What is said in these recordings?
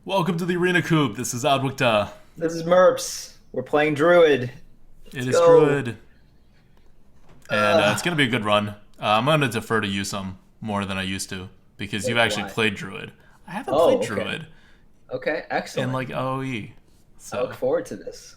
Welcome to the Arena Coop. This is ADWCTA. This is Merps. We're playing Druid. It Let's is go. Druid. And it's going to be a good run. I'm going to defer to you some more than I used to because you've actually Why? played Druid. I haven't Oh, played okay. Druid Okay, in excellent. like OE. I look So, forward to this.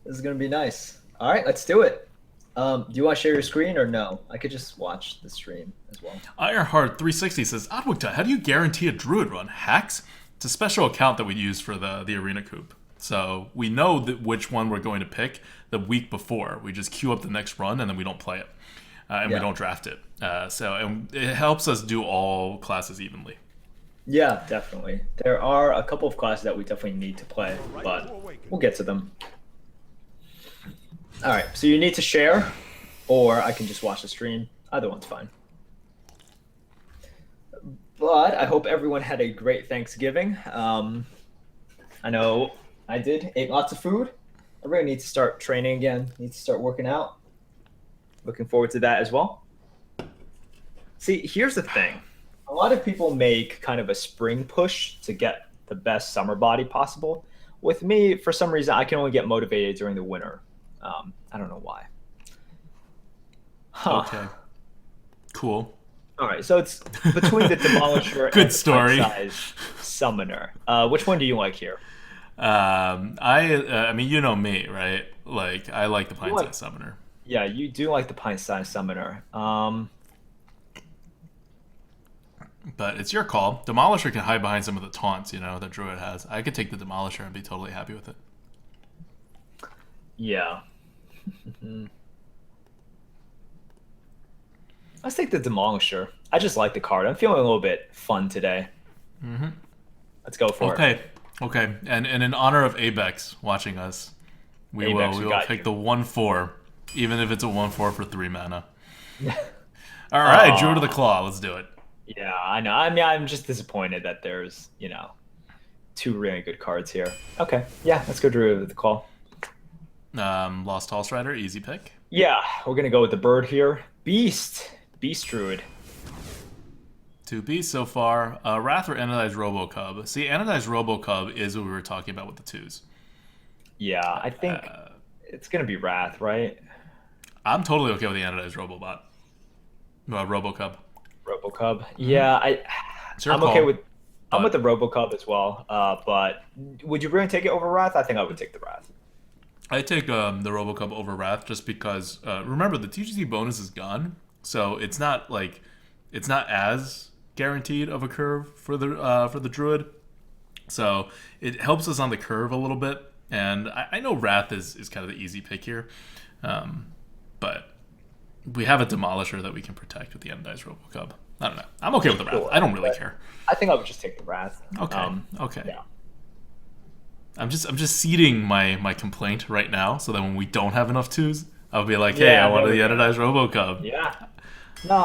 This is gonna be nice. All right, let's do it. Do you want to share your screen or no? I could just watch the stream as well. Ironheart360 says, ADWCTA, how do you guarantee a Druid run? Hacks? It's a special account that we use for the Arena Coop. So we know that which one we're going to pick the week before. We just queue up the next run and then we don't play it. And we Yeah. don't draft it. And it helps us do all classes evenly. Yeah, definitely. There are a couple of classes that we definitely need to play, but we'll get to them. All right, so you need to share, or I can just watch the stream. Either one's fine. But I hope everyone had a great Thanksgiving. I know I did. Ate lots of food. I really need to start training again. Need to start working out. Looking forward to that as well. See, here's the thing. A lot of people make kind of a spring push to get the best summer body possible. With me, for some reason, I can only get motivated during the winter. I don't know why. Huh. Okay. Cool. All right, so it's between the Demolisher Good and the story. Pint-Size Summoner. Which one do you like here? I mean, you know me, right? Like, I like the You Pint like, Size Summoner. yeah, you do like the Pint-Size Summoner. But it's your call. Demolisher can hide behind some of the taunts, that Druid has. I could take the Demolisher and be totally happy with it. Yeah. Let's take the Demolisher. I just like the card. I'm feeling a little bit fun today. Mm-hmm. Let's go for it. Okay. And in honor of Abex watching us, we Abex, will we got pick you. the 1/4, even if it's a 1/4 for 3 mana. All right, Druid of the Claw. Let's do it. Yeah, I know. I mean, I'm just disappointed that there's, two really good cards here. Okay, yeah, let's go Druid with the call. Lost Tall Strider, easy pick. Yeah, we're gonna go with the bird here. Beast Druid. 2 beasts so far. Wrath or Anodized Robocub. See, Anodized Robocub is what we were talking about with the 2s. Yeah, I think it's gonna be Wrath, right? I'm totally okay with the Anodized Robocub. RoboCub. Yeah, It's your I'm call, okay with. I'm but with the RoboCub as well. But would you really take it over Wrath? I think I would take the Wrath. I take the Robocub over Wrath just because remember the TGC bonus is gone, so it's not as guaranteed of a curve for the Druid. So it helps us on the curve a little bit, and I know Wrath is kind of the easy pick here, but we have a Demolisher that we can protect with the Anodized Robocub. I don't know. I'm okay with the Wrath. Sure, I don't really but care. I think I would just take the Wrath. Okay. Okay. Yeah. I'm just seeding my complaint right now, so that when we don't have enough 2s, I'll be like, hey, Yeah, I wanted there the we go. Anodized Robocub. Yeah. No,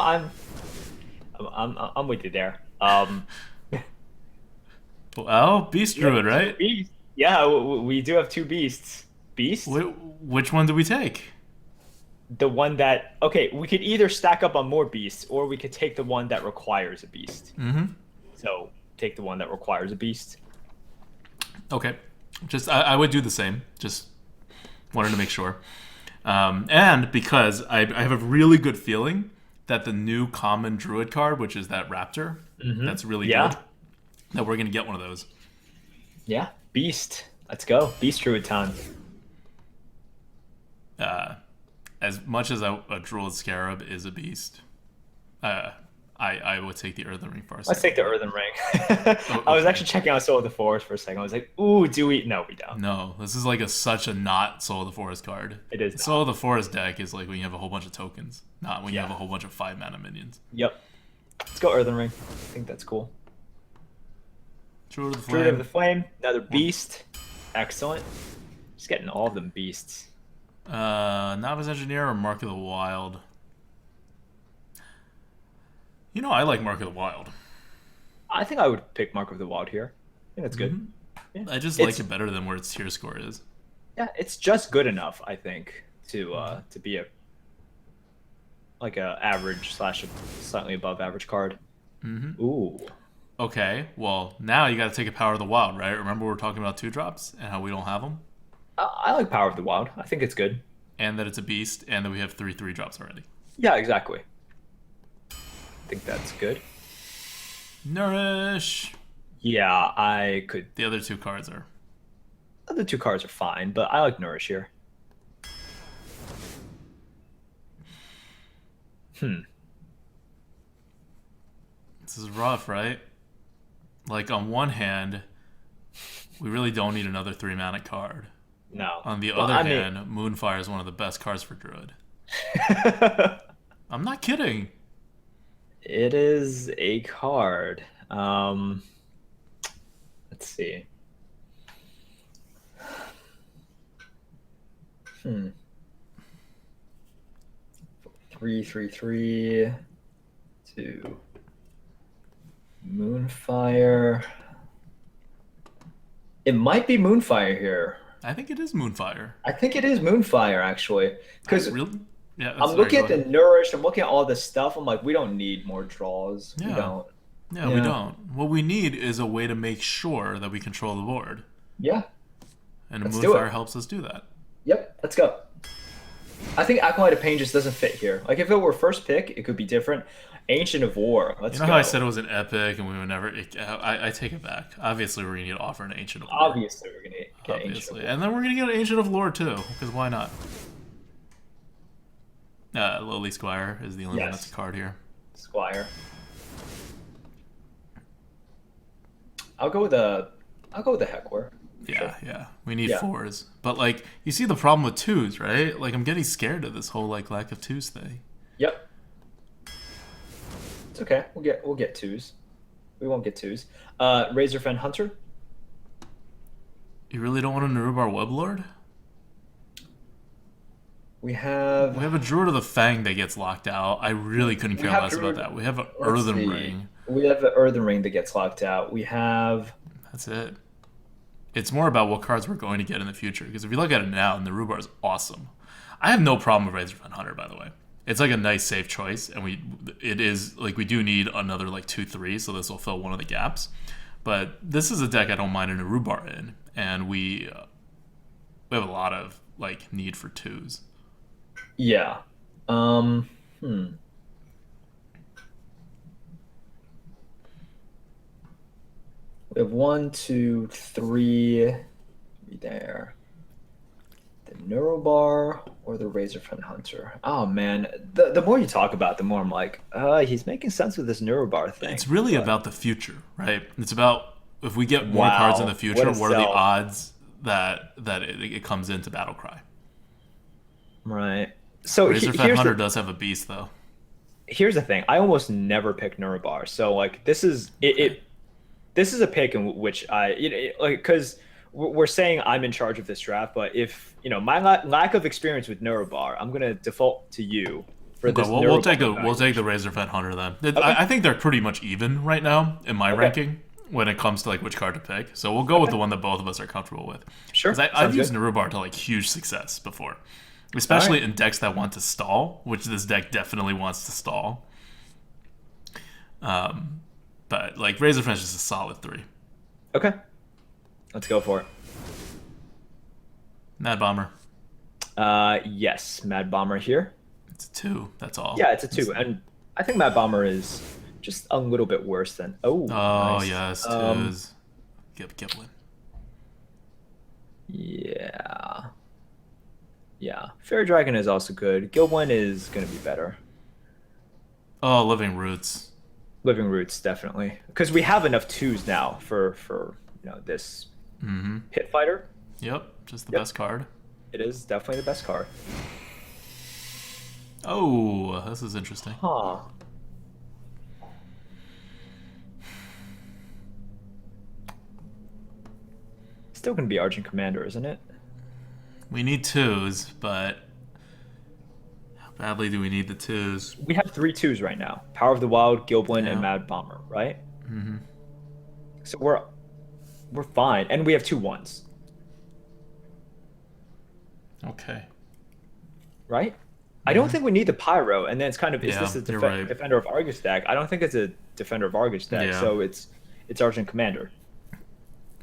I'm with you there. Well, Beast Druid, Yeah, right? Beast. Yeah, we do have two beasts. Beast? Which one do we take? The one that okay, we could either stack up on more beasts, or we could take the one that requires a beast. Mm-hmm. So take the one that requires a beast. Okay. I would do the same. Just wanted to make sure. And because I have a really good feeling that the new common Druid card, which is that Raptor, that's really Yeah. good, that we're going to get one of those. Yeah, beast. Let's go. Beast Druid time. As much as a Druid Scarab is a beast, I would take the Earthen Ring first. Let's take the Earthen Ring. I was actually checking out Soul of the Forest for a second. I was like, ooh, do we? No, we don't. No, this is like such a not Soul of the Forest card. It is The not. Soul of the Forest deck is like when you have a whole bunch of tokens, not when you Yeah. have a whole bunch of 5 mana minions. Yep. Let's go Earthen Ring. I think that's cool. Druid of the Druid Flame. of the Flame. Another beast. Excellent. Just getting all of them beasts. Novice Engineer or Mark of the Wild? I like Mark of the Wild. I think I would pick Mark of the Wild here. I think that's good. Yeah. I just It's- like it better than where its tier score is. Yeah, it's just good enough, I think, to be a average / a slightly above average card. Ooh. Okay, well, now you got to take a Power of the Wild, right? Remember we were talking about 2 drops and how we don't have them? I like Power of the Wild. I think it's good. And that it's a beast, and that we have 3 3 drops already. Yeah, exactly. I think that's good. Nourish! Yeah, I could. The other 2 cards are. The two cards are fine, but I like Nourish here. This is rough, right? Like, on one hand, we really don't need another 3 mana card. No. On the Well, other I hand, Moonfire is one of the best cards for Druid. I'm not kidding. It is a card. Let's see. Hmm. 3 2 Moonfire. It might be Moonfire here. I think it is Moonfire. I think it is Moonfire actually, because Really? Yeah, that's I'm looking at the Nourish. I'm looking at all this stuff. I'm like, we don't need more draws. We Yeah. don't. Yeah, we don't. What we need is a way to make sure that we control the board. Yeah. And Let's do Moonfire it. helps us do that. Yep. Let's go. I think Acolyte of Pain just doesn't fit here. Like if it were first pick, it could be different. Ancient of War. Let's You know go. how I said it was an epic and we would never... I take it back. Obviously, we're going to need to offer an Ancient of War. Obviously, we're gonna get Ancient Obviously. of War. And then we're going to get an Ancient of Lore, too. Because why not? Lowly Squire is the only one that's a card here. Squire. I'll go with a Heckler. Yeah, Sure. yeah. We need Yeah. 4s. But, like, you see the problem with 2s, right? Like, I'm getting scared of this whole, like, lack of 2s thing. Yep. It's okay. We'll get 2s. We won't get 2s. Razorfen Hunter. You really don't want a Narubar Weblord? We have We have a Druid of the Fang that gets locked out. I really couldn't care less about that. We have an Earthen Ring. We have the Earthen Ring that gets locked out. We have That's it. It's more about what cards we're going to get in the future. Because if you look at it now, Narubar is awesome. I have no problem with Razorfen Hunter, by the way. It's like a nice, safe choice. And we do need another, like, 2-3, so this will fill one of the gaps. But this is a deck I don't mind a Narubar in. And we have a lot of, like, need for 2s. yeah. We have 1, 2, 3 there. The Neurobar or the Razorfen Hunter. Oh man, the more you talk about it, the more I'm like, he's making sense with this Neurobar thing. It's really about the future, right? It's about if we get more cards in the future, what are the odds that it comes into Battlecry? Right. So Razorfen Hunter does have a beast, though. Here's the thing: I almost never pick Neurobar. So like, this is it. This is a pick in which because we're saying I'm in charge of this draft, but if my lack of experience with Neurobar, I'm gonna default to you for this. Well, we'll take the Razorfen Hunter then. Okay. I think they're pretty much even right now in my ranking when it comes to like which card to pick. So we'll go with the one that both of us are comfortable with. Sure. Because I've used Narubar to like huge success before, especially in decks that want to stall, which this deck definitely wants to stall. But like Razorfen is just a solid 3. Okay. Let's go for it. Mad Bomber. Yes, Mad Bomber here. It's a 2. That's all. Yeah, it's a 2, and I think Mad Bomber is just a little bit worse than. Oh. Nice. Yes, 2s. Giblin. Yeah. Yeah. Fairy Dragon is also good. Gilwyn is gonna be better. Oh, Living Roots. Living Roots, definitely, because we have enough 2s now for this Pit Fighter. Yep, just the best card. It is definitely the best card. Oh, this is interesting. Huh. Still gonna be Argent Commander, isn't it? We need 2s, but how badly do we need the 2s? We have 3 2s right now: Power of the Wild, Gilblin, and Mad Bomber, right? Mm-hmm. So we're fine, and we have 2 1s. Okay. Right? I don't think we need the Pyro, and then it's kind of, is this a you're right. Defender of Argus deck? I don't think it's a Defender of Argus deck, Yeah. so it's its Argent Commander.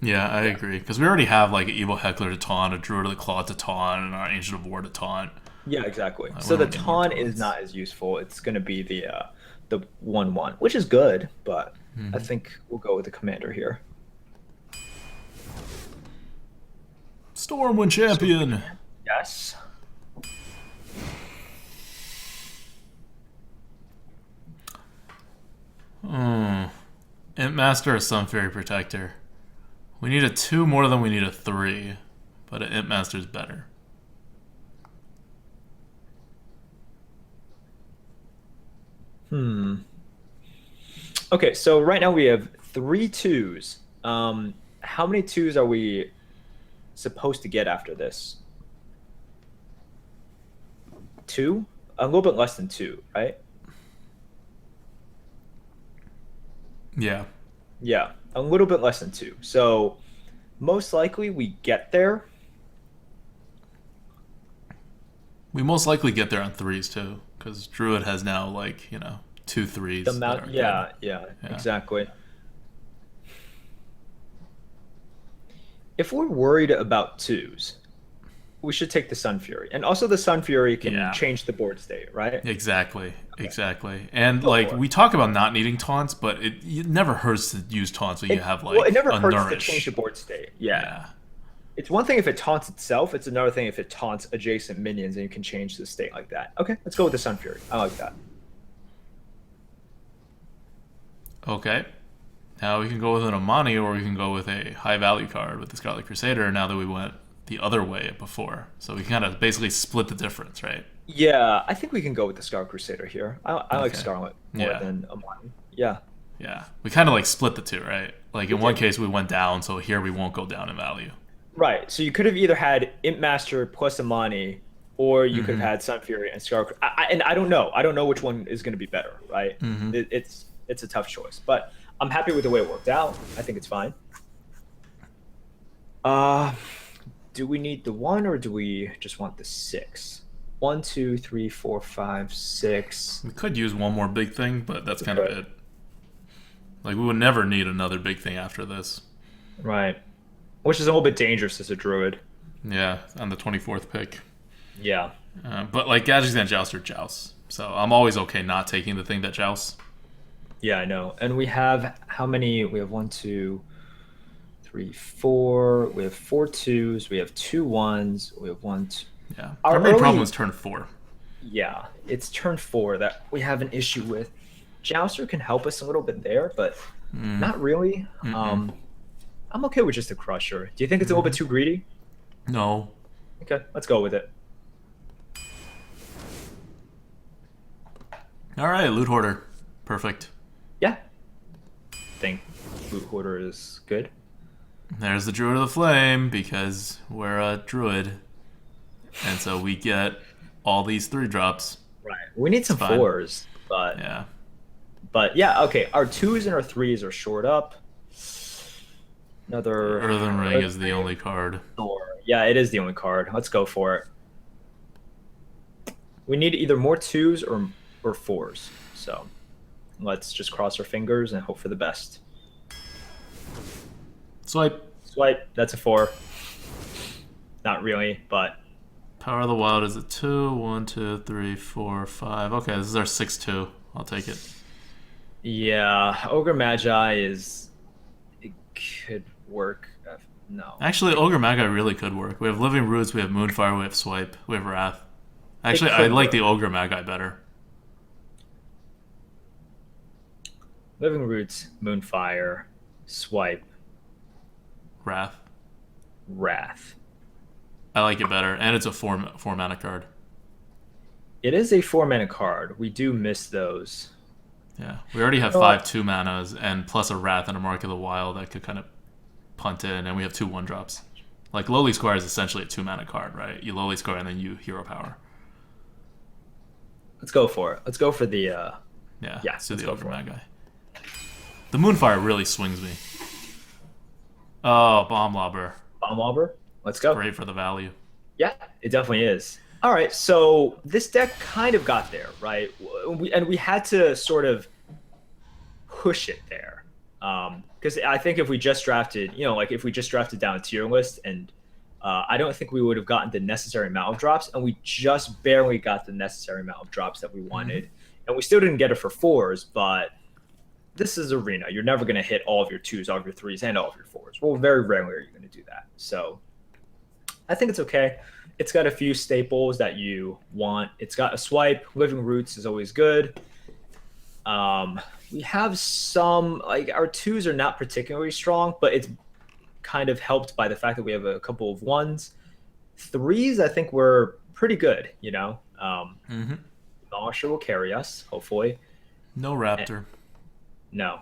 Yeah, I agree. Because we already have like an Evil Heckler to taunt, a Druid of the Claw to taunt, and our Ancient of War to taunt. Yeah, exactly. Like, So we the don't need more taunt is taunts. not as useful. It's going to be the 1/1, which is good, but I think we'll go with the commander here. Stormwind Champion. Yes. Imp Master or Sun Fairy Protector. We need a 2 more than we need a 3, but an Imp Master's better. Okay, so right now we have 3 twos. How many twos are we supposed to get after this? 2? A little bit less than 2, right? Yeah. Yeah, a little bit less than 2. So most likely we get there. We most likely get there on 3s too, because Druid has now like, 2 3s. The that amount, are yeah, good. yeah, Yeah. exactly. If we're worried about twos, we should take the Sun Fury. And also the Sun Fury can Yeah. change the board state, right? Exactly. And Go like for it. we talk about not needing taunts, but it never hurts to use taunts when you have like Well, it never a hurts to nourish. change the board state. Yeah. Yeah. It's one thing if it taunts itself. It's another thing if it taunts adjacent minions and you can change the state like that. Okay, let's go with the Sun Fury. I like that. Okay. Now we can go with an Amani, or we can go with a high value card with the Scarlet Crusader. Now that we went the other way before, so we kind of basically split the difference, right? Yeah, I think we can go with the Scarlet Crusader here. I like Okay. Scarlet more Yeah. than Amani. Yeah. Yeah, we kind of like split the two, right? Like in We one did. case we went down, so here we won't go down in value. Right. So you could have either had Imp Master plus Amani, or you could have had Sun Fury and Scarlet. And I don't know. I don't know which one is going to be better. Right. It's a tough choice, but I'm happy with the way it worked out. I think it's fine. Do we need the 1 or do we just want the 6? 1, 2, 3, 4, 5, 6. We could use one more big thing, but that's kind of could. it. Like we would never need another big thing after this. Right. Which is a little bit dangerous as a druid. Yeah, on the 24th pick. Yeah. But like Gadgets and Joust are jousts, so I'm always okay not taking the thing that jousts. Yeah, I know. And we have how many? We have 1, 2, 3, 4. We have 4 twos. We have 2 1s. We have 1, 2. Yeah, Our our main problem early- is turn 4. Yeah, it's turn 4 that we have an issue with. Jouster can help us a little bit there, but not really. I'm okay with just a Crusher. Do you think it's a little bit too greedy? No. Okay, let's go with it. All right, Loot Hoarder. Perfect. Yeah. I think Loot Hoarder is good. There's the Druid of the Flame, because we're a Druid. And so we get all these 3-drops. Right. We need some fine. 4s, but Yeah. yeah, okay. Our 2s and our 3s are shored up. Another Earthen Ring is the only card. Yeah, it is the only card. Let's go for it. We need either more 2s or 4s. So let's just cross our fingers and hope for the best. Swipe. Swipe. That's a 4. Not really, but Power of the Wild is a 2. 1, 2, 3, 4, 5. Okay, this is our 6-2. I'll take it. yeah, Ogre Magi it could work. No. Actually, Ogre Magi really could work. We have Living Roots, we have Moonfire, we have Swipe, we have Wrath. Actually, I could like work. the Ogre Magi better. Living Roots, Moonfire, Swipe, Wrath. Wrath. I like it better, and it's a 4 mana card. It is a 4-mana card. We do miss those. Yeah, we already have Well- 5 2-manas, and plus a Wrath and a Mark of the Wild that could kind of punt in, and we have 2 1-drops. Like, Lowly Squire is essentially a 2-mana card, right? You Lowly Squire, and then you Hero Power. Let's go for it. Let's go for the Yeah, Yeah, let's do let's the go Ogre for it. Magi. The Moonfire really swings me. Oh, Bomb Lobber. Bomb Lobber. Let's go. Great for the value. Yeah, it definitely is. All right, so this deck kind of got there, right? We had to sort of push it there. Because I think if we just drafted, like if we just drafted down a tier list, and I don't think we would have gotten the necessary amount of drops, and we just barely got the necessary amount of drops that we wanted, and we still didn't get it for 4s, but this is Arena. You're never going to hit all of your 2s, all of your 3s, and all of your 4s. Well, very rarely are you going to do that. So I think it's okay. It's got a few staples that you want. It's got a swipe. Living Roots is always good. We have some, like, our 2s are not particularly strong, but it's kind of helped by the fact that we have a couple of 1s. 3s, I think we're pretty good, Demolisher will carry us, hopefully. No Raptor. No.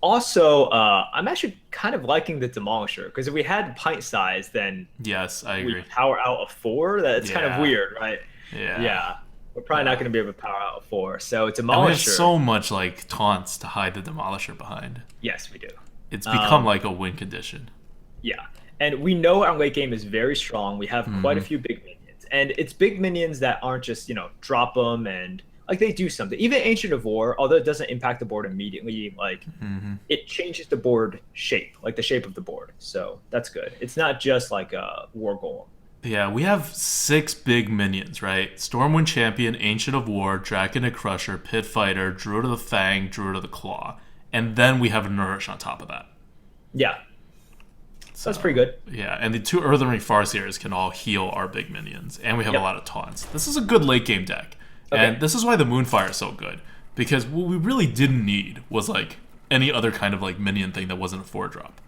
Also, I'm actually kind of liking the Demolisher, because if we had pint size, then yes, I agree. We power out a 4. That's kind of weird, right? Yeah. We're probably not going to be able to power out a 4. So Demolisher. And we have so much like taunts to hide the Demolisher behind. Yes, we do. It's become like a win condition. Yeah, and we know our late game is very strong. We have quite a few big minions, and it's big minions that aren't just drop them and like they do something. Even Ancient of War, although it doesn't impact the board immediately, like it changes the board shape, like the shape of the board. So that's good. It's not just like a War Golem. Yeah, we have 6 big minions, right? Stormwind Champion, Ancient of War, Draconid Crusher, Pit Fighter, Druid of the Fang, Druid of the Claw. And then we have a Nourish on top of that. Yeah. So that's pretty good. Yeah, and the 2 Earthen Ring Farseers can all heal our big minions. And we have a lot of taunts. This is a good late game deck. Okay. And this is why the Moonfire is so good. Because what we really didn't need was like any other kind of like minion thing that wasn't a 4-drop.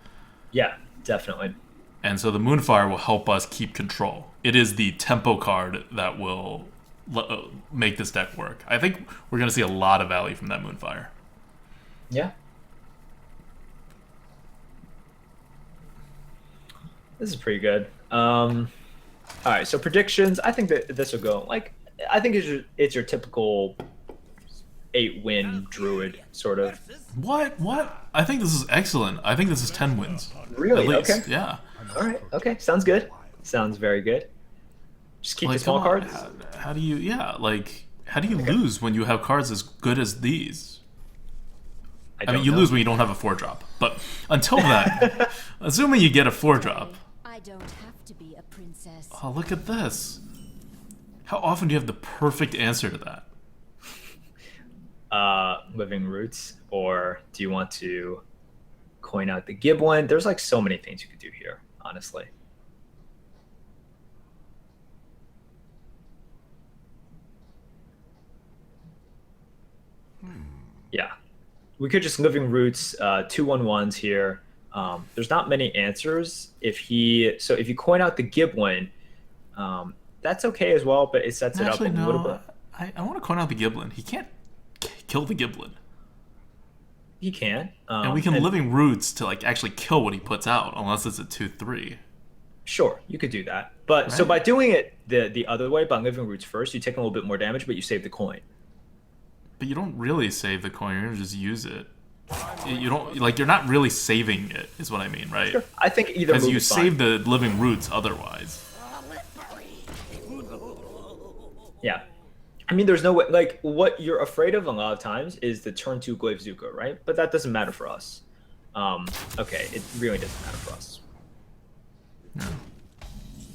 Yeah, definitely. And so the Moonfire will help us keep control. It is the tempo card that will make this deck work. I think we're going to see a lot of value from that Moonfire. Yeah. This is pretty good. All right, so predictions. I think that this will go I think it's your typical 8-win Druid sort of. What? I think this is excellent. I think this is 10 wins. Really? At least. Okay. Yeah. All right. Okay. Sounds good. Sounds very good. Just keep the small cards. How do you? How do you lose when you have cards as good as these? I mean, you lose when you don't have a 4-drop. But until then, assuming you get a 4-drop. I don't have to be a princess. Oh, look at this. How often do you have the perfect answer to that? Living Roots, or do you want to coin out the Giblin? There's like so many things you could do here, honestly. Yeah. We could just Living Roots, 2/1/1s here. There's not many answers. If you coin out the Giblin, that's okay as well, but it sets it up a little bit. I want to coin out the Giblin. He can't kill the Giblin. He can. And we can Living Roots to like actually kill what he puts out, unless it's a 2/3. Sure, you could do that. But right. So by doing it the other way, by Living Roots first, you take a little bit more damage, but you save the coin. But you don't really save the coin. You're gonna just use it. You don't you're not really saving it, is what I mean, right? Sure. I think either because you save the Living Roots otherwise. Yeah. I mean, there's no way. Like, what you're afraid of a lot of times is the turn 2 Glaive Zuko, right? But that doesn't matter for us. Okay, it really doesn't matter for us. No.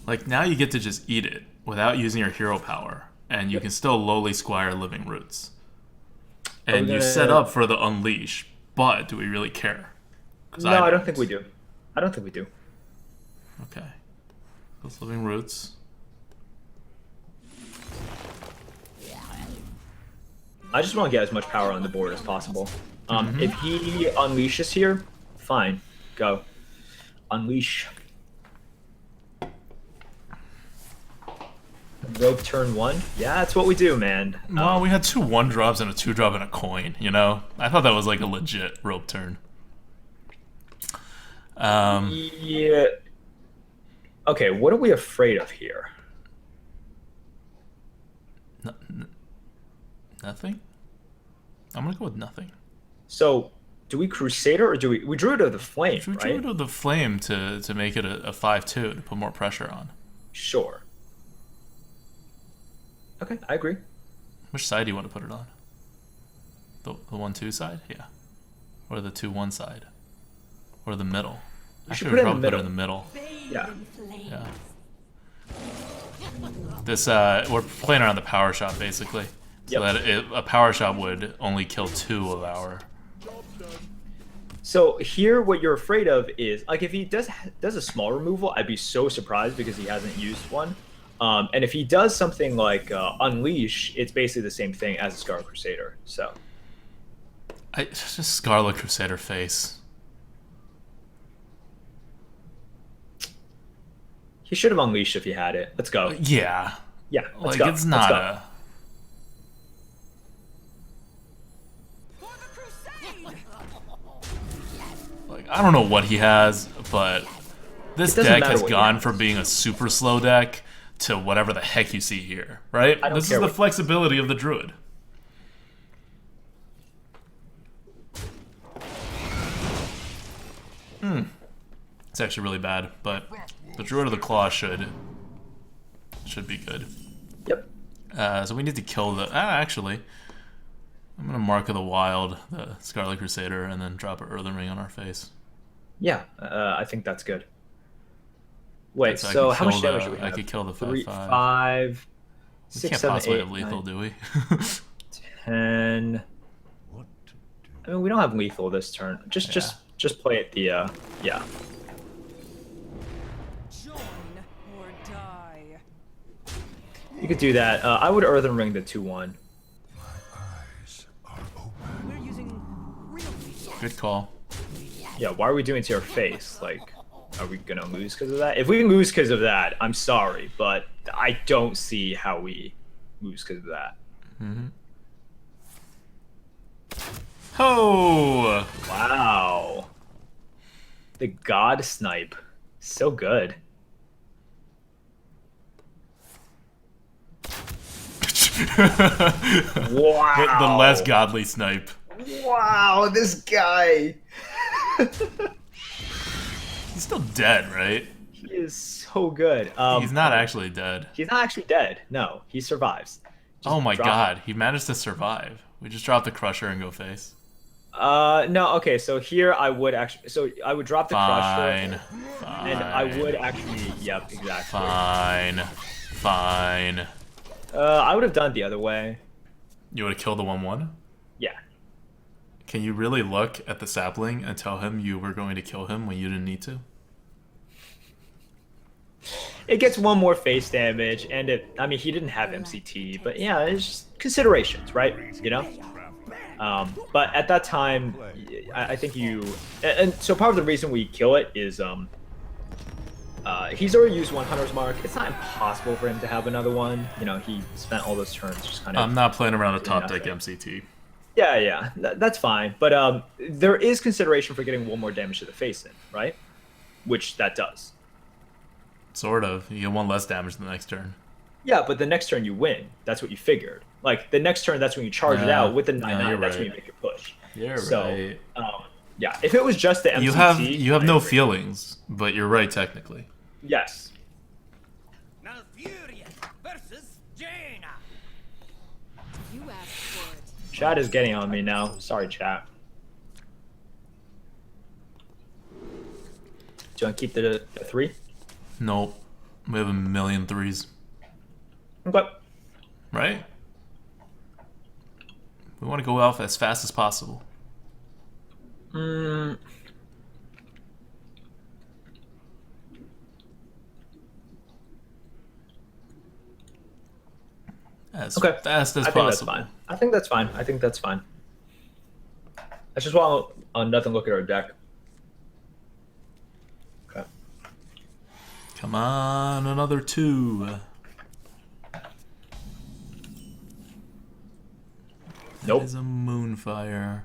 Like, now you get to just eat it without using your hero power, and you can still lowly squire Living Roots. And you set up for the Unleash, but do we really care? No, I don't think we do. I don't think we do. Okay. Those Living Roots. I just want to get as much power on the board as possible. If he unleashes here, fine. Go. Unleash. Rope turn 1? Yeah, that's what we do, man. Well, we had 2 1-drops and a 2-drop and a coin, you know? I thought that was like a legit rope turn. Yeah. Okay, what are we afraid of here? Nothing? I'm gonna go with nothing. So, do we Crusader or do we Druid of the Flame, right? Druid of the Flame to make it a 5/2 to put more pressure on. Sure. Okay, I agree. Which side do you want to put it on? The 1/2 side? Yeah. Or the 2/1 side? Or the middle. You should Actually, put it in the probably put it middle. in the middle. Yeah. Yeah. This we're playing around the power shot basically, so Yep. that a power shot would only kill 2 of our. So here, what you're afraid of is like if he does a small removal, I'd be so surprised because he hasn't used one. And if he does something like Unleash, it's basically the same thing as a Scarlet Crusader. So It's just Scarlet Crusader face. he should have Unleashed if he had it. Let's go. Yeah, Yeah, let's like go. it's Let's not go. a. Like I don't know what he has, but this It doesn't deck matter has what he gone has. from being a super slow deck to whatever the heck you see here, right? I don't This is care the what- flexibility of the Druid. It's actually really bad, but the Druid of the Claw should be good. Yep. So we need to kill the. Actually, I'm gonna Mark of the Wild, the Scarlet Crusader, and then drop an Earthen Ring on our face. Yeah, I think that's good. Wait, So I so could how much kill damage the- do we I have? could kill the 3, 5/5. 5, We 6, can't 7, possibly 8, have lethal, 9, do we? 10. I mean, we don't have lethal this turn. Just play it the yeah. Join or die. You could do that. I would Earthen Ring the 2/1. We're using real resources. Good call. Yeah, why are we doing it to your face? Like, are we gonna lose because of that? If we lose because of that, I'm sorry, but I don't see how we lose because of that. Ho! Wow. The God Snipe. So good. Wow. The less godly snipe. Wow, this guy. He's still dead, right? He is so good. He's not actually dead. He's not actually dead. No, he survives. Just Oh my drop- god, he managed to survive. We just drop the Crusher and go face. No, okay, so here I would actually, so I would drop the Fine. Crusher, Fine. and I would actually, yep, exactly. Fine. Fine. I would have done it the other way. You would have killed the 1/1? Yeah. Can you really look at the sapling and tell him you were going to kill him when you didn't need to? It gets 1 more face damage, and I mean, he didn't have MCT, but yeah, it's just considerations, right? You know? But at that time, I think and so part of the reason we kill it is, he's already used 1 Hunter's Mark. It's not impossible for him to have another one. You know, he spent all those turns just kind of... I'm not playing around a top nothing. deck MCT. Yeah, that's fine. But there is consideration for getting 1 more damage to the face in, right? Which that does. Sort of. You get 1 less damage the next turn. Yeah, but the next turn you win. That's what you figured. Like, the next turn, that's when you charge it Yeah. out with the 9/9. Yeah, you're That's when right. you make your push. You're So, right. yeah, if it was just the MCT... You have I no agree. feelings, but you're right technically. Yes. Malfurion versus Jaina. You asked for it. Chat is getting on me now. Sorry, chat. Do you want to keep the 3? Nope. We have a million 3s. Okay. Right? We want to go off as fast as possible. As Okay. fast as I think that's possible. fine. I think that's fine. I just want another look at our deck. Okay. Come on, another 2. Nope. That is a Moonfire.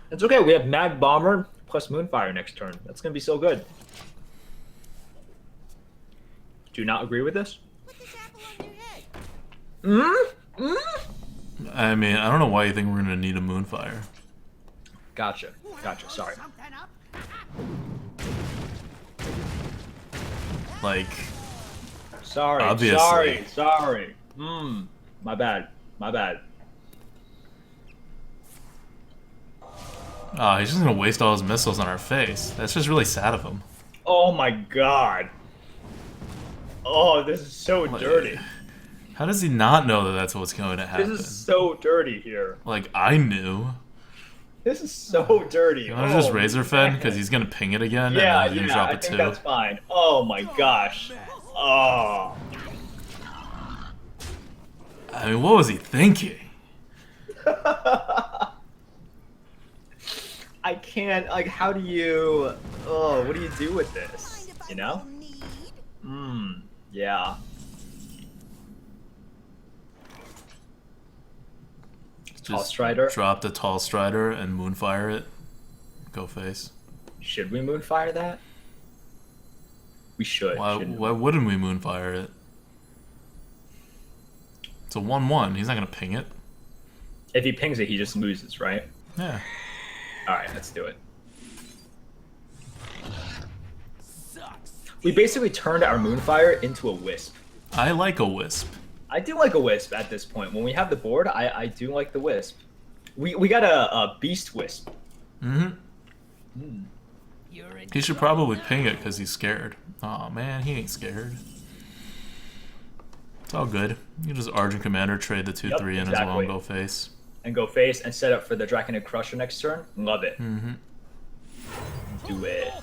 It's okay. We have Mag Bomber plus Moonfire next turn. That's going to be so good. Do you not agree with this? Put this apple on your head. I mean, I don't know why you think we're going to need a Moonfire. Gotcha. Sorry. Like, Sorry. Obviously. Sorry. My bad. Oh, he's just gonna waste all his missiles on our face. That's just really sad of him. Oh my god. Oh, this is so dirty. How does he not know that that's what's going to happen? This is so dirty here. Like, I knew. This is so dirty. You want to just Razor Fend? Because he's going to ping it again, Yeah, and then he's going to drop I it think too. that's fine. Oh my gosh. Oh. I mean, what was he thinking? I can't, like, how do you, oh, what do you do with this? Mind if I You know? need? Yeah. Tall Strider. Drop the Tall Strider and Moonfire it. Go face. Should we Moonfire that? We should. Why shouldn't we? wouldn't we Moonfire it? It's a 1-1. He's not going to ping it. If he pings it, he just loses, right? Yeah. Alright, let's do it. We basically turned our Moonfire into a Wisp. I like a Wisp. I do like a Wisp at this point. When we have the board, I do like the Wisp. We got a Beast Wisp. Mm-hmm. He should probably ping it because he's scared. Oh man, he ain't scared. It's all good. You just Argent Commander, trade the 2/3 in as well and go face. And go face and set up for the Draconic Crusher next turn. Love it. Mm-hmm. Do it.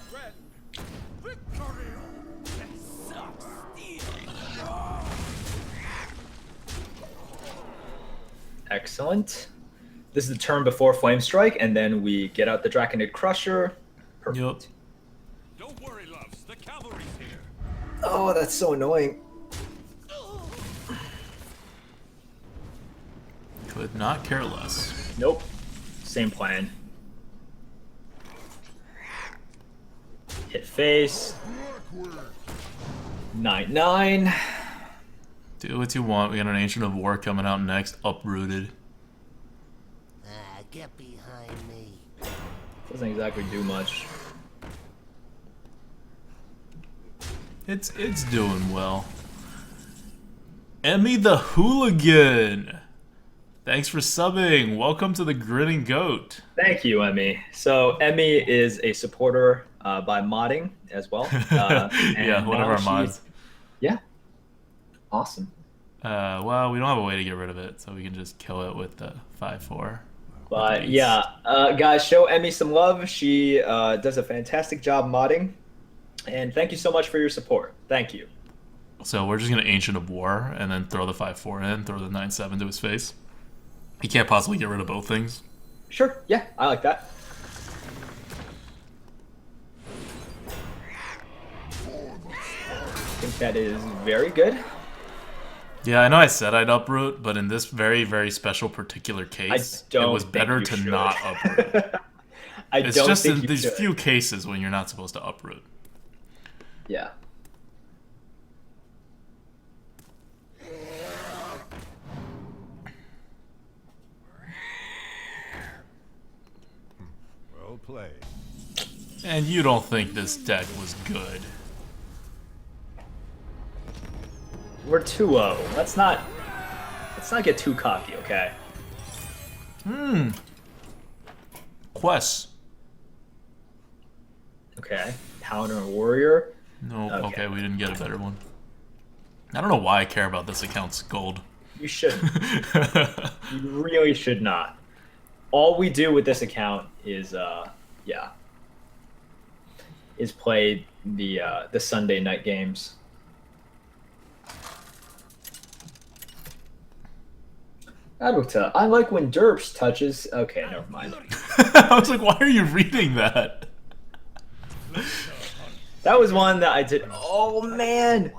Excellent. This is the turn before Flame Strike, and then we get out the Draconic Crusher. Perfect. Yup. Don't worry, loves. The cavalry's here. Oh, that's so annoying. Could not care less. Nope. Same plan. Hit face. 9/9. Do what you want. We got an Ancient of War coming out next. Uprooted. Get behind me. Doesn't exactly do much. It's doing well. Emmy the Hooligan. Thanks for subbing. Welcome to the Grinning Goat. Thank you, Emmy. So Emmy is a supporter by modding as well. Yeah, and one of now our mods. Yeah. Awesome. Well, we don't have a way to get rid of it, so we can just kill it with the 5/4. But yeah, guys, show Emmy some love. She does a fantastic job modding. And thank you so much for your support. Thank you. So we're just gonna Ancient of War and then throw the 5/4 in, throw the 9/7 to his face. He can't possibly get rid of both things. Sure. Yeah, I like that. I think that is very good. Yeah, I know I said I'd uproot, but in this very, very special particular case, it don't was think better you to should. not uproot. It's don't just think in you these should. few cases when you're not supposed to uproot. Yeah. Well played. And you don't think this deck was good. We're 2-0. Let's not get too cocky, okay? Quest. Okay. Paladin or Warrior. No, Okay. okay, we didn't get a better one. I don't know why I care about this account's gold. You shouldn't. You really should not. All we do with this account is is play the Sunday night games. ADWCTA, I like when Derps touches. Okay, never mind. I was like, why are you reading that? That was one that I did. Oh man.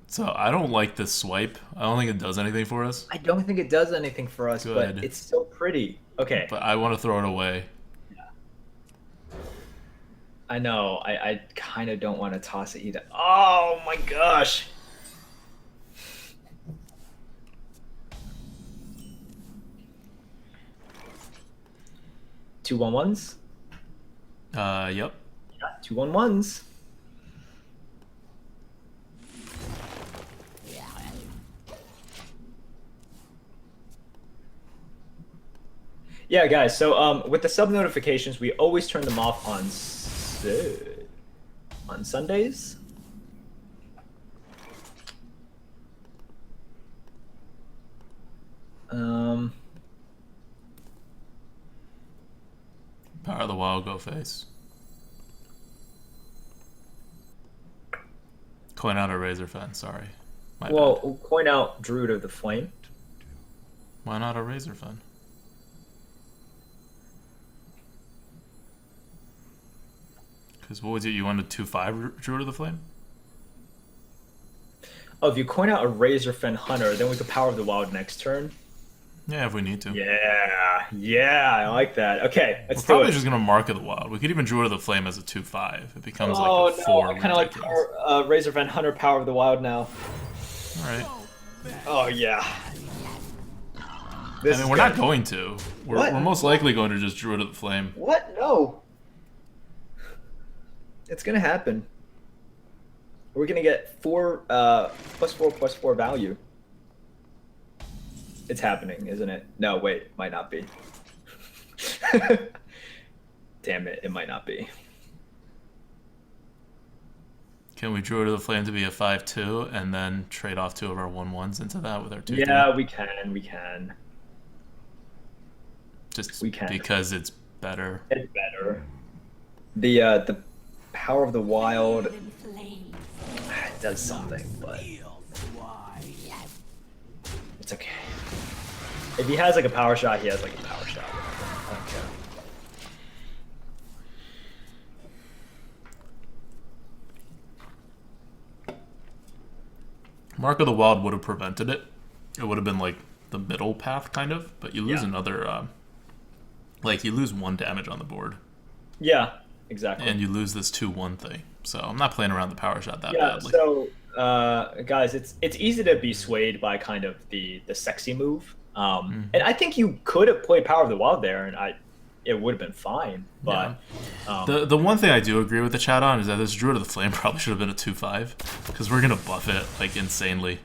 So I don't like this swipe. I don't think it does anything for us. I don't think it does anything for us, Good. but it's so pretty. Okay. But I want to throw it away. I know. I kind of don't want to toss it either. Oh my gosh. Two 1/1s. Yep. Yeah, 2/1/1s. Yeah, guys. So with the sub notifications, we always turn them off on Sundays. Power of the Wild, go face. Coin out a Razor Fen, sorry. My bad. Well, point out Druid of the Flame. Why not a Razor Fen? Because what was it? You wanted 2/5 Druid of the Flame? Oh, if you coin out a Razor Fen Hunter, then we could Power of the Wild next turn. Yeah, if we need to. Yeah, I like that. Okay, We're let's do probably it. just gonna Mark of the Wild. We could even Druid of the Flame as a 2/5. It becomes Oh like a 4. no, I kind of like Razor Fen Hunter Power of the Wild now. Alright. Oh yeah. I mean, we're not going to. We're most likely going to just Druid of the Flame. What? No. It's gonna happen. We're gonna get 4 +4/+4 value. It's happening, isn't it? No, wait, might not be. Damn it, it might not be. Can we Druid of the Flame to be a 5/2 and then trade off 2 of our 1/1s into that with our 2/3? Yeah, we can. Just we can. because it's better. It's better. The Power of the Wild does something, but it's okay. If he has like a power shot, he has like a power shot. I don't care. Mark of the Wild would have prevented it. It would have been like the middle path, kind of. But you lose another, like you lose 1 damage on the board. Yeah, exactly. And you lose this 2/1 thing. So I'm not playing around the power shot that Yeah, badly. so guys, it's easy to be swayed by kind of the sexy move. And I think you could have played Power of the Wild there, and it would have been fine. But The one thing I do agree with the chat on is that this Druid of the Flame probably should have been a 2/5 because we're gonna buff it like insanely.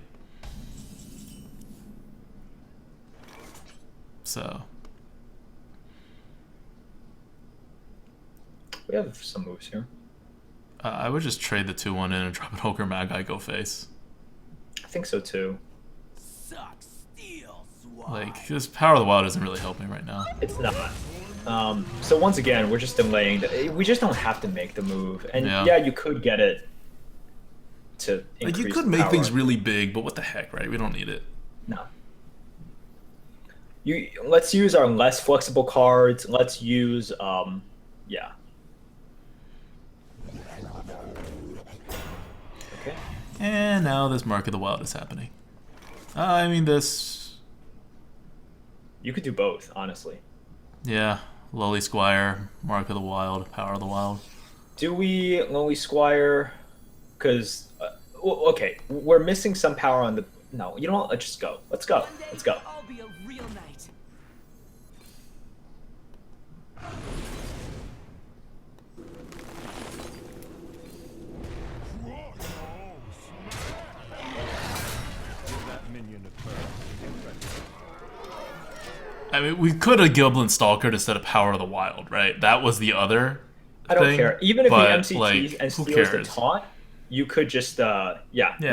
So we have some moves here. I would just trade the 2/1 in and drop an Ogre Magi, go face. I think so too. Suck steel, Like this Power of the Wild doesn't really help me right now. It's not. So once again, we're just delaying. We just don't have to make the move. And yeah, you could get it to increase Like you could the make power. things really big, but what the heck, right? We don't need it. No. Let's use our less flexible cards. Let's use yeah. Okay. And now this Mark of the Wild is happening. I mean this. You could do both, honestly. Yeah, Lowly Squire, Mark of the Wild, Power of the Wild. Do we Lonely Squire? Because okay, we're missing some power on the. No, you know what? Let's just go. Let's go. Let's go. I'll be a real knight. Give that minion a turn. I mean, we could have Goblin Stalker instead of Power of the Wild, right? That was the other I don't thing, care. Even if he but, MCTs like, and who steals the cares? taunt, you could just you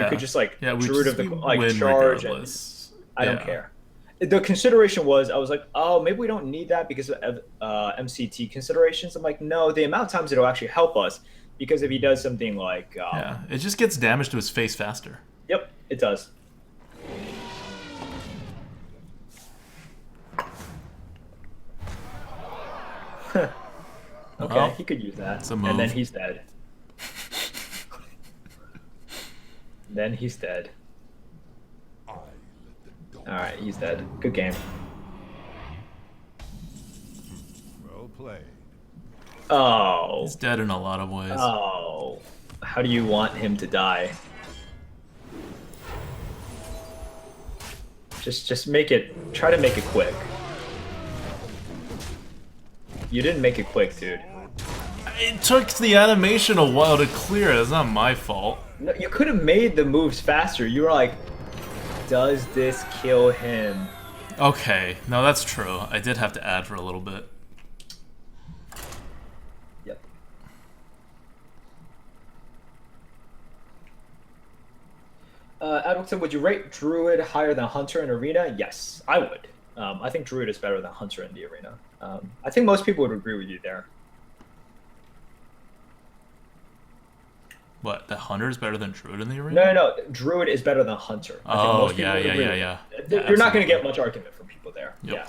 could just like we Druid of the we like win charge and regardless. I don't care. The consideration was I was like, oh, maybe we don't need that because of MCT considerations. I'm like, no, the amount of times it'll actually help us because if he does something like Yeah, it just gets damage to his face faster. Yep, it does. Okay, Well, he could use that. it's a And then move. he's dead. Then he's dead. Alright, he's dead. Good game. Well played. Oh. He's dead in a lot of ways. Oh. How do you want him to die? Just make it. Try to make it quick. You didn't make it quick, dude. It took the animation a while to clear. It's not my fault. No, you could have made the moves faster. You were like, does this kill him? Okay, no, that's true. I did have to add for a little bit. Yep. Adwixta, would you rate Druid higher than Hunter in Arena? Yes, I would. I think Druid is better than Hunter in the Arena. I think most people would agree with you there. What, the Hunter is better than Druid in the arena? No, no, no. Druid is better than Hunter. I think Oh, most people yeah, would yeah, agree yeah, with yeah. that. Yeah, You're not going to absolutely. get much argument from people there. Yep. Yeah.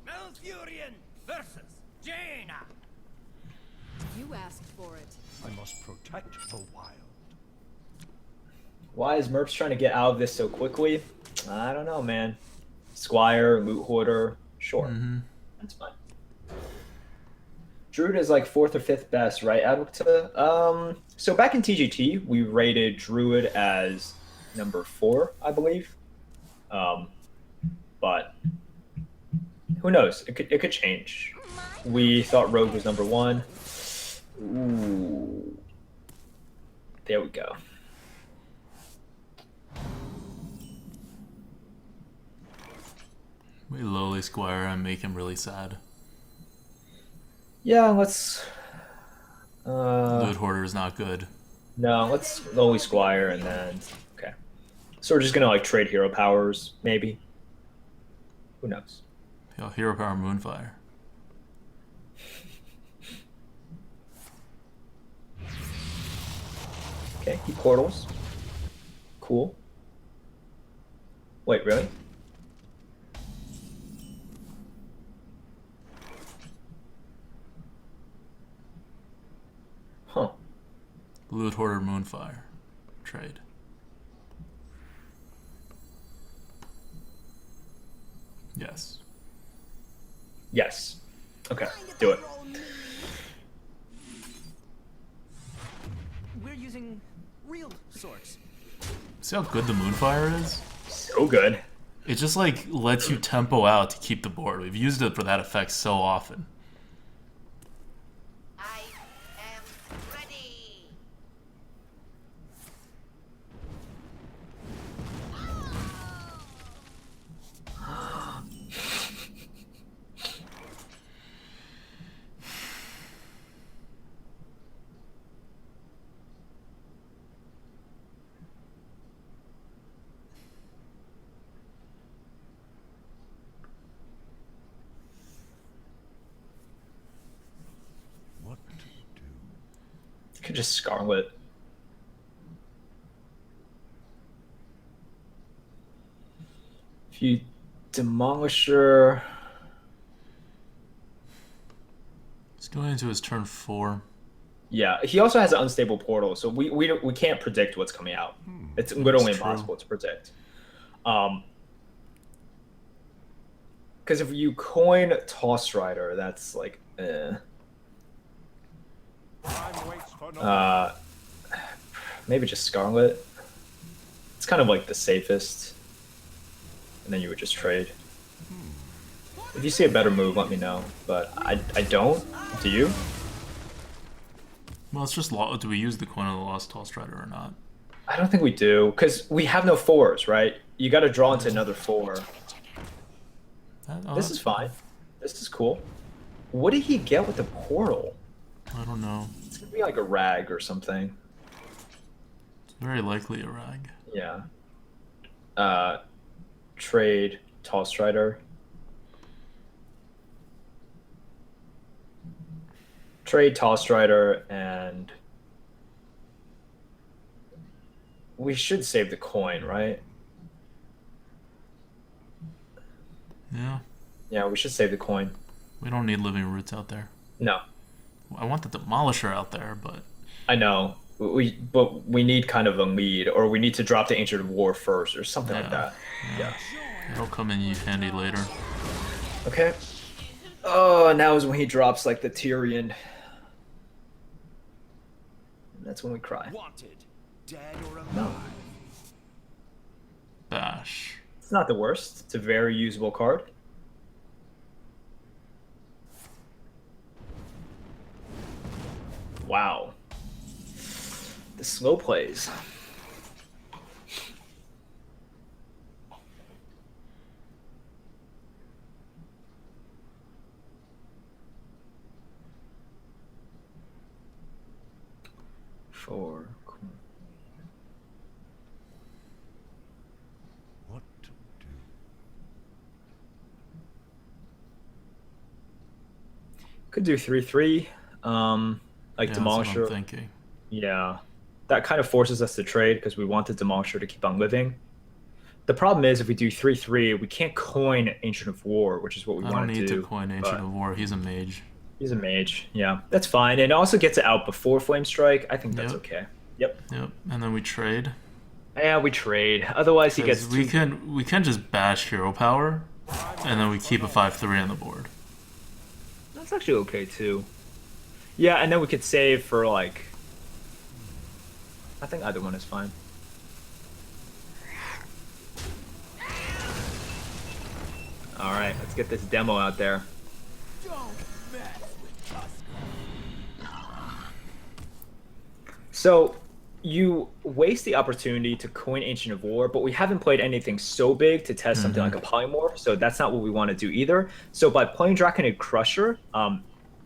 Malfurion versus Jaina. You asked for it. I must protect the wild. Why is Merps trying to get out of this so quickly? I don't know, man. Squire, Loot Hoarder, sure. That's fine. Druid is like 4th or 5th best, right, Adwixta? So back in TGT, we rated Druid as number 4, I believe. But who knows? It could change. We thought Rogue was number 1. Ooh. There we go. We lowly Squire and make him really sad. Yeah, let's. Loot Hoarder is not good. No, let's lowly Squire and then. Okay. So we're just gonna like trade hero powers, maybe. Who knows? Yo, Hero Power Moonfire. Okay, he portals. Cool. Wait, really? Huh. Loot Hoarder Moonfire. Trade. Yes. Yes. Okay, do it. We're using real swords. See how good the Moonfire is? So good. It just like lets you tempo out to keep the board. We've used it for that effect so often. I am ready. What to do? You could just Scarlet. If you Demolisher. He's going into his turn 4. Yeah, he also has an unstable portal, so we can't predict what's coming out. It's literally That's true. impossible to predict. Because if you coin Toss Rider, that's like, Time waits for no maybe just Scarlet. It's kind of like the safest, and then you would just trade. If you see a better move, let me know. But I don't. Do you? Well, it's just do we use the Coin of the Lost Tall Strider or not? I don't think we do, because we have no 4s, right? You got to draw into another 4. This is fine. This is cool. What did he get with the portal? I don't know. It's gonna be like a rag or something. It's very likely a rag. Yeah. Trade Tall Strider. Trade Tall Strider, and we should save the coin, right? Yeah. Yeah, we should save the coin. We don't need Living Roots out there. No, I want the Demolisher out there, but I know. But we need kind of a lead, or we need to drop the Ancient War first, or something like that. Yeah. it'll come in handy later. Okay. Oh, now is when he drops like the Tyrion. That's when we cry. Wanted, dead or alive. No, Bash. it's not the worst. It's a very usable card. Wow. The slow plays. 4. What to do? Could do 3/3. Like Yeah, that's what I'm Demolisher. thinking. Yeah, that kind of forces us to trade because we want the Demolisher to keep on living. The problem is if we do 3/3, we can't coin Ancient of War, which is what we I want don't to need do. to coin Ancient but of War. He's a mage. He's a mage. Yeah, that's fine. And it also gets it out before Flame Strike. I think that's Yep. okay. Yep. Yep. And then we trade. Yeah, we trade. Otherwise, he gets 'Cause we can just bash hero power, and then we keep a 5/3 on the board. That's actually okay too. Yeah, and then we could save for like. I think either one is fine. All right, let's get this demo out there. So, you waste the opportunity to coin Ancient of War, but we haven't played anything so big to test something like a Polymorph, so that's not what we want to do either. So by playing Draconid Crusher,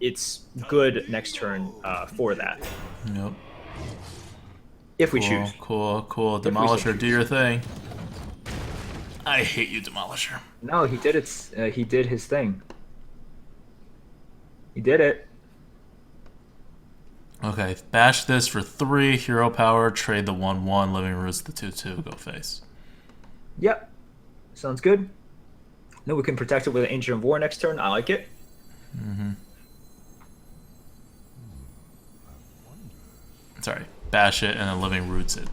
it's good next turn for that, Yep. if we Cool, choose. cool. we so Demolisher, do choose. your thing. I hate you, Demolisher. No, he did it. He did his thing. He did it. Okay, bash this for 3 hero power. Trade the 1/1. Living Roots the 2/2. Go face. Yep. Sounds good. No, we can protect it with an Ancient of War next turn. I like it. Sorry, bash it and then Living Roots it.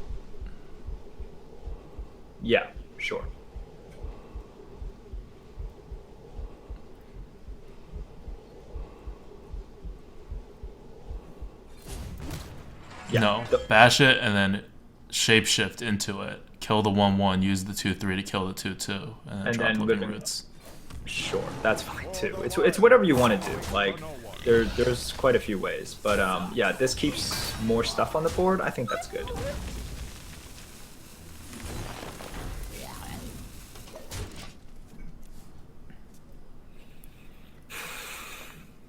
Yeah, sure. Yeah, No, the- bash it and then shapeshift into it. Kill the 1/1. Use the 2/3 to kill the 2/2, and then drop then Living Living- Roots. Sure, that's fine too. It's whatever you want to do. Like there's quite a few ways, but yeah, this keeps more stuff on the board. I think that's good.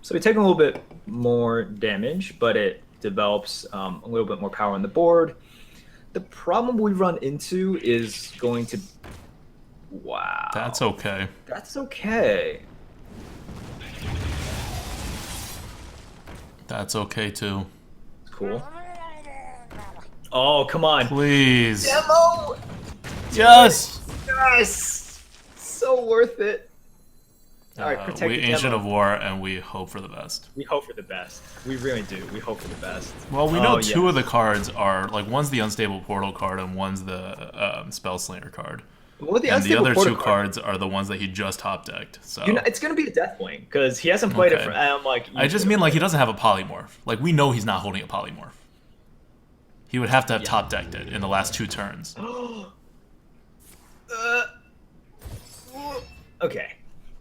So we take a little bit more damage, but it develops a little bit more power on the board. The problem we run into is going to. Wow. That's okay. That's okay. That's okay too. Cool. Oh, come on. Please. Demo! Yes. Yes! So worth it. Alright, protect We the Ancient demo. of War and we hope for the best. We hope for the best. We really do. We hope for the best. Well, we know Oh, two yes. of the cards are like one's the Unstable Portal card and one's the Spellslinger card. Well, the And the Unstable other Portal two cards are the ones that he just top decked. So You know, it's gonna be a Deathwing because he hasn't played it Okay. for. I'm like. I just mean like he doesn't have a polymorph. Like we know he's not holding a polymorph. He would have to have top decked it in the last 2 turns. Okay.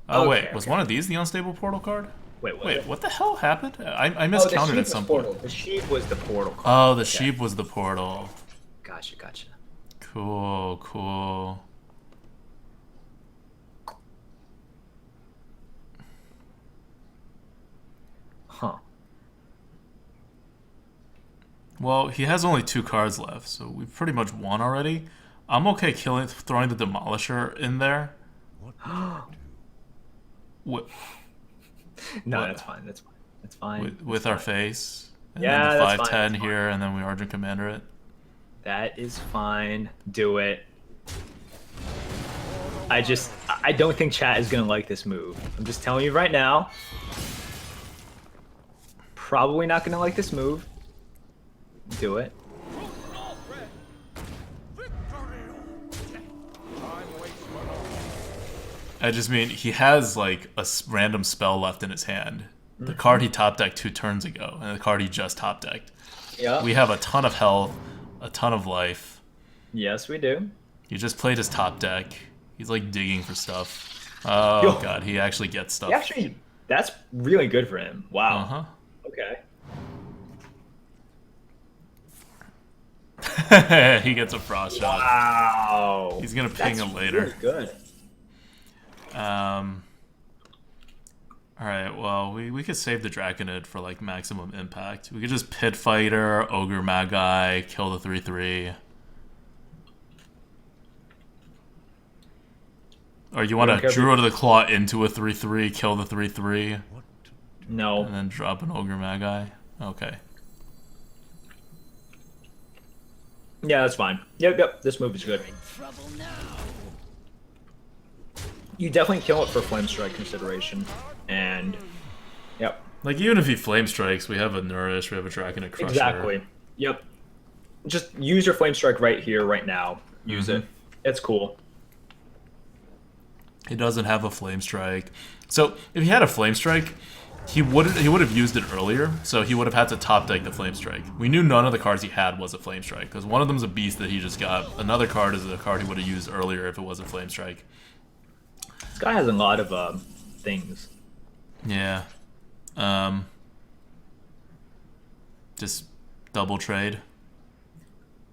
Oh Okay, wait, was okay. one of these the Unstable Portal card? Wait, Wait, what the hell happened? I Oh, the miscounted sheep at was some portal. point. The sheep was the portal card. Oh, the Okay. sheep was the portal. Gotcha. Cool. Huh. Well, he has only 2 cards left, so we've pretty much won already. I'm okay throwing the Demolisher in there. What, No, What? that's fine. That's fine. with our face. And Yeah, then the that's fine, 5/10 that's here, and then we Argent Commander it. That is fine. Do it. I don't think chat is gonna like this move. I'm just telling you right now. Probably not gonna like this move. Do it. I just mean, he has like a random spell left in his hand. The card he top decked 2 turns ago, and the card he just top decked. Yeah. We have a ton of health, a ton of life. Yes, we do. He just played his top deck. He's like digging for stuff. Oh Yo. god, he actually gets stuff. Actually, that's really good for him. Wow. Uh-huh. Okay. He gets a frost shot. Wow. He's gonna ping That's him later. Really good. Alright, well, we could save the Draconid for, like, maximum impact. We could just Pit Fighter, Ogre Magi, kill the 3/3. Or you want to Druid of the Claw into a 3/3, kill the 3/3, No. and then drop an Ogre Magi? Okay. Yeah, that's fine. Yep. This move is good. Trouble now. You definitely kill it for Flame Strike consideration. And, yep. Like, even if he Flame Strikes, we have a Nourish, we have a Draconid Crusher. Exactly. Yep. Just use your Flame Strike right here, right now. Use it. It's cool. He doesn't have a Flame Strike. So, if he had a Flame Strike, he would have used it earlier, so he would have had to top deck the Flame Strike. We knew none of the cards he had was a Flame Strike, because one of them's a beast that he just got. Another card is a card he would have used earlier if it was a Flame Strike. This guy has a lot of things. Yeah. Just double trade.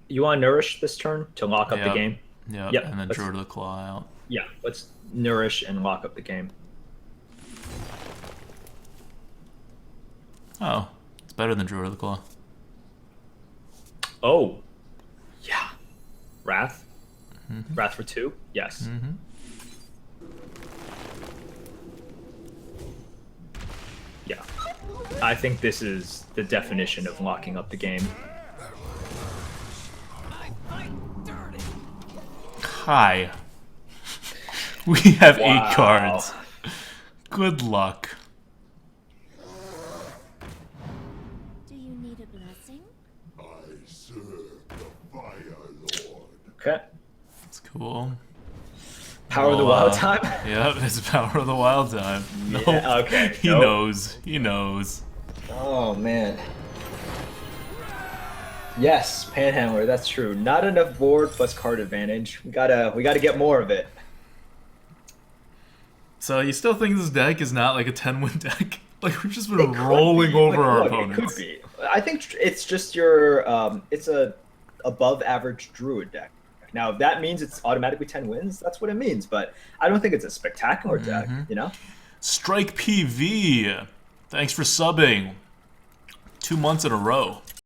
You want to Nourish this turn to lock up the Yep. game? Yep, Yep, and then let's- Druid of the Claw out. Yeah, let's Nourish and lock up the game. Oh, it's better than Druid of the Claw. Oh. Yeah. Wrath? Wrath for 2? Yes. Yeah. I think this is the definition of locking up the game. Hi. We have Wow. 8 cards. Good luck. Do you need a blessing? Okay. It's cool. Power of the Well, Wild Time? Yep, it's Power of the Wild Time. Nope. Yeah, okay. He Nope. knows. He knows. Oh, man. Yes, Panhandler, that's true. Not enough board plus card advantage. We gotta get more of it. So you still think this deck is not like a 10-win deck? Like, we've just been It could rolling be. over Like, our look, opponents. It could be. I think it's just your it's a above average Druid deck. Now, if that means it's automatically 10 wins, that's what it means. But I don't think it's a spectacular deck, you know? Strike PV. Thanks for subbing. 2 months in a row.